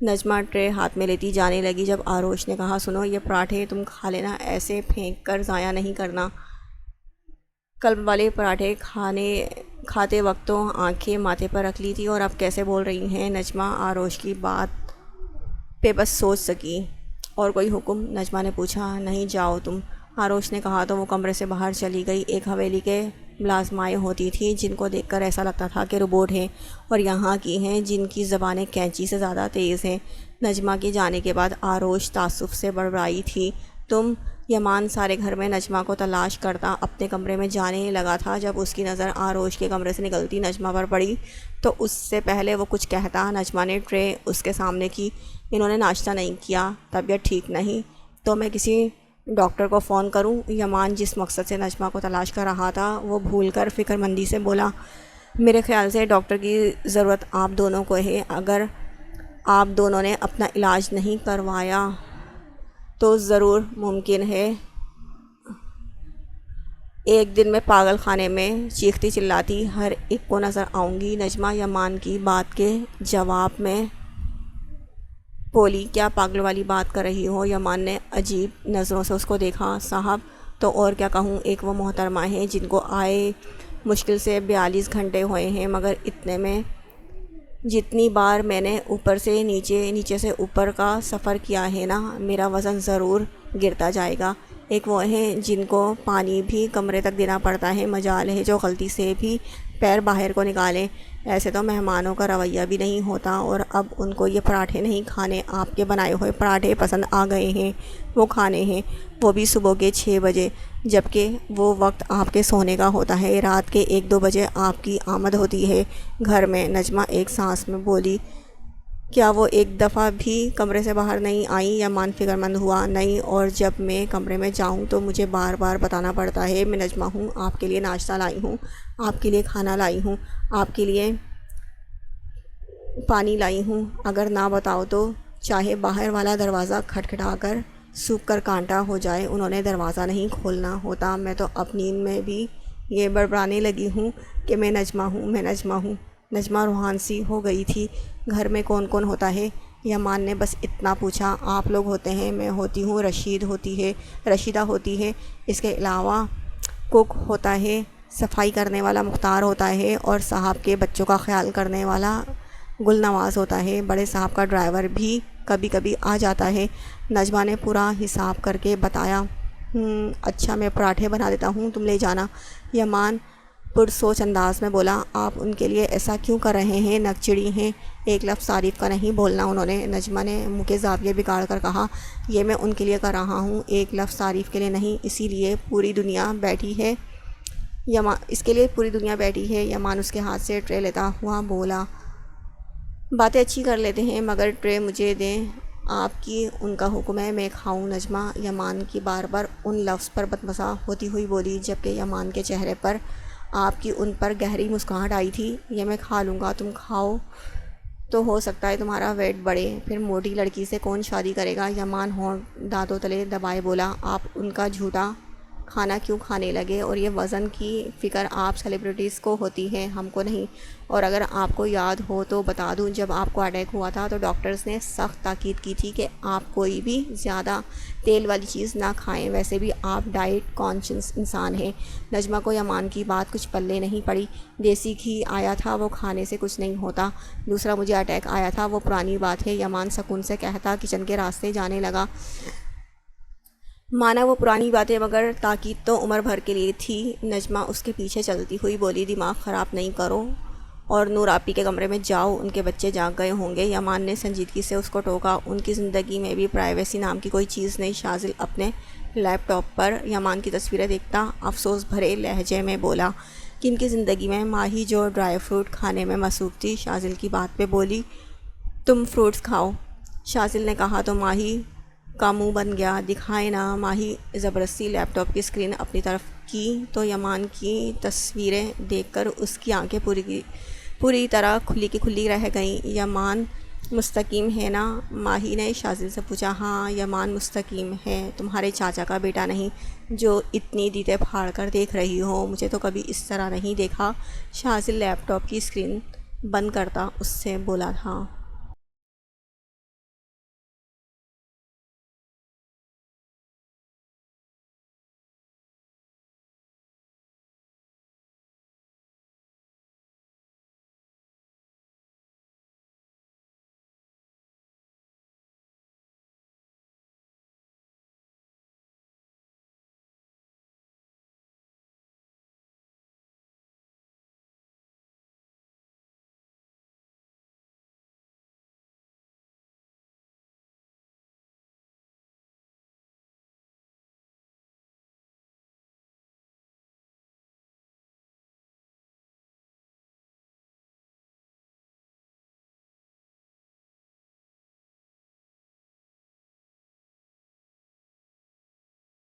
نجمہ ٹرے ہاتھ میں لیتی جانے لگی جب آروش نے کہا، سنو، یہ پراٹھے تم کھا لینا، ایسے پھینک کر ضائع نہیں کرنا۔ کل والے پراٹھے کھاتے وقت تو آنکھیں ماتھے پر رکھ لی تھی اور اب کیسے بول رہی ہیں؟ نجمہ آروش کی بات پہ بس سوچ سکی۔ اور کوئی حکم؟ نجمہ نے پوچھا۔ نہیں، جاؤ تم، آروش نے کہا تو وہ کمرے سے باہر چلی گئی۔ ایک حویلی کے ملازمائیں ہوتی تھیں جن کو دیکھ کر ایسا لگتا تھا کہ روبوٹ ہیں، اور یہاں کی ہیں جن کی زبانیں کینچی سے زیادہ تیز ہیں۔ نجمہ کے جانے کے بعد آروش تعصب سے بڑبڑائی تھی، تم؟ یمان سارے گھر میں نجمہ کو تلاش کرتا اپنے کمرے میں جانے لگا تھا جب اس کی نظر آروش کے کمرے سے نکلتی نجمہ پر پڑی تو اس سے پہلے وہ کچھ کہتا نجمہ نے ٹرے اس کے سامنے کی۔ انہوں نے ناشتہ نہیں کیا، طبیعت ٹھیک نہیں، تو میں کسی ڈاکٹر کو فون کروں؟ یمان جس مقصد سے نجمہ کو تلاش کر رہا تھا وہ بھول کر فکر مندی سے بولا، میرے خیال سے ڈاکٹر کی ضرورت آپ دونوں کو ہے۔ اگر آپ دونوں نے اپنا علاج نہیں کروایا تو ضرور ممکن ہے ایک دن میں پاگل خانے میں چیختی چلاتی ہر ایک کو نظر آؤں گی۔ نجمہ یمان کی بات کے جواب میں بولی، کیا پاگل والی بات کر رہی ہو؟ یمان نے عجیب نظروں سے اس کو دیکھا۔ صاحب تو اور کیا کہوں، ایک وہ محترمہ ہیں جن کو آئے مشکل سے 42 گھنٹے ہوئے ہیں، مگر اتنے میں جتنی بار میں نے اوپر سے نیچے، نیچے سے اوپر کا سفر کیا ہے نا، میرا وزن ضرور گرتا جائے گا۔ ایک وہ ہیں جن کو پانی بھی کمرے تک دینا پڑتا ہے، مجال ہے جو غلطی سے بھی پیر باہر کو نکالیں۔ ایسے تو مہمانوں کا رویہ بھی نہیں ہوتا، اور اب ان کو یہ پراٹھے نہیں کھانے، آپ کے بنائے ہوئے پراٹھے پسند آ گئے ہیں، وہ کھانے ہیں، وہ بھی صبح کے 6 بجے، جبکہ وہ وقت آپ کے سونے کا ہوتا ہے۔ رات کے 1-2 بجے آپ کی آمد ہوتی ہے گھر میں۔ نجمہ ایک سانس میں بولی، کیا وہ ایک دفعہ بھی کمرے سے باہر نہیں آئیں؟ یمان فکر مند ہوا، نہیں، اور جب میں کمرے میں جاؤں تو مجھے بار بار بتانا پڑتا ہے میں نجمہ ہوں، آپ کے لیے ناشتہ لائی ہوں، آپ کے لیے کھانا لائی ہوں، آپ کے لیے پانی لائی ہوں۔ اگر نہ بتاؤ تو چاہے باہر والا دروازہ کھٹکھٹا کر سوکھ کر کانٹا ہو جائے، انہوں نے دروازہ نہیں کھولنا ہوتا۔ میں تو اپنی نیند میں بھی یہ بڑبڑانے لگی ہوں کہ میں نجمہ ہوں، میں نجمہ ہوں۔ نجمہ روحان سی ہو گئی تھی۔ گھر میں کون کون ہوتا ہے؟ یمان نے بس اتنا پوچھا۔ آپ لوگ ہوتے ہیں، میں ہوتی ہوں، رشیدہ ہوتی ہے، اس کے علاوہ کوک ہوتا ہے، صفائی کرنے والا مختار ہوتا ہے، اور صاحب کے بچوں کا خیال کرنے والا گل نواز ہوتا ہے۔ بڑے صاحب کا ڈرائیور بھی کبھی کبھی آ جاتا ہے۔ نجمہ نے پورا حساب کر کے بتایا۔ اچھا، میں پراٹھے بنا دیتا ہوں، تم لے جانا۔ یمان پرسوچ انداز میں بولا، آپ ان کے لیے ایسا کیوں کر رہے ہیں؟ نکچڑی ہیں، ایک لفظ تعریف کا نہیں بولنا انہوں نے۔ نجمہ نے منہ کے زاویے بگاڑ کر کہا، یہ میں ان کے لیے کر رہا ہوں، ایک لفظ تعریف کے لیے نہیں، اسی لیے پوری دنیا بیٹھی ہے۔ اس کے لیے پوری دنیا بیٹھی ہے۔ یمان اس کے ہاتھ سے ٹرے لیتا ہوا بولا، باتیں اچھی کر لیتے ہیں مگر ٹرے مجھے دیں، آپ کی ان کا حکم ہے، میں کھاؤں؟ نجمہ یمان کی بار بار ان لفظ پر بدمزہ ہوتی ہوئی بولی، جبکہ یمان کے چہرے پر آپ کی ان پر گہری مسکراہٹ آئی تھی۔ یہ میں کھا لوں گا، تم کھاؤ تو ہو سکتا ہے تمہارا ویٹ بڑھے، پھر موٹی لڑکی سے کون شادی کرے گا؟ یمان ہونٹ دانتوں تلے دبائے بولا، آپ ان کا جھوٹا کھانا کیوں کھانے لگے؟ اور یہ وزن کی فکر آپ سیلیبریٹیز کو ہوتی ہے، ہم کو نہیں۔ اور اگر آپ کو یاد ہو تو بتا دوں، جب آپ کو اٹیک ہوا تھا تو ڈاکٹرز نے سخت تاکید کی تھی کہ آپ کوئی بھی زیادہ تیل والی چیز نہ کھائیں، ویسے بھی آپ ڈائٹ کانشیس انسان ہیں۔ نجمہ کو یمان کی بات کچھ پلے نہیں پڑی۔ دیسی گھی آیا تھا، وہ کھانے سے کچھ نہیں ہوتا، دوسرا مجھے اٹیک آیا تھا، وہ پرانی بات ہے، یمان سکون سے کہتا کچن کے راستے جانے لگا۔ مانا وہ پرانی باتیں، مگر تاکید تو عمر بھر کے لیے تھی۔ نجمہ اس کے پیچھے چلتی ہوئی بولی، دماغ خراب نہیں کرو اور نور آپی کے کمرے میں جاؤ، ان کے بچے جاگ گئے ہوں گے۔ یمان نے سنجیدگی سے اس کو ٹوکا، ان کی زندگی میں بھی پرائیویسی نام کی کوئی چیز نہیں۔ شاذل اپنے لیپ ٹاپ پر یمان کی تصویریں دیکھتا افسوس بھرے لہجے میں بولا، کن کی زندگی میں؟ ماہی جو ڈرائی فروٹ کھانے میں مصروف تھی، شاذل کی بات پہ بولی، تم فروٹس کھاؤ۔ شاذل نے کہا تو ماہی کا منہ بن گیا، دکھائے نا۔ ماہی زبردستی لیپ ٹاپ کی اسکرین اپنی طرف کی تو یمان کی تصویریں دیکھ کر اس کی آنکھیں پوری طرح کھلی کی کھلی رہ گئیں۔ یمان مستقیم ہے نا؟ ماہی نے شاذل سے پوچھا۔ ہاں، یمان مستقیم ہے، تمہارے چاچا کا بیٹا نہیں جو اتنی دیدے پھاڑ کر دیکھ رہی ہو، مجھے تو کبھی اس طرح نہیں دیکھا۔ شاذل لیپ ٹاپ کی اسکرین بند کرتا اس سے بولا تھا۔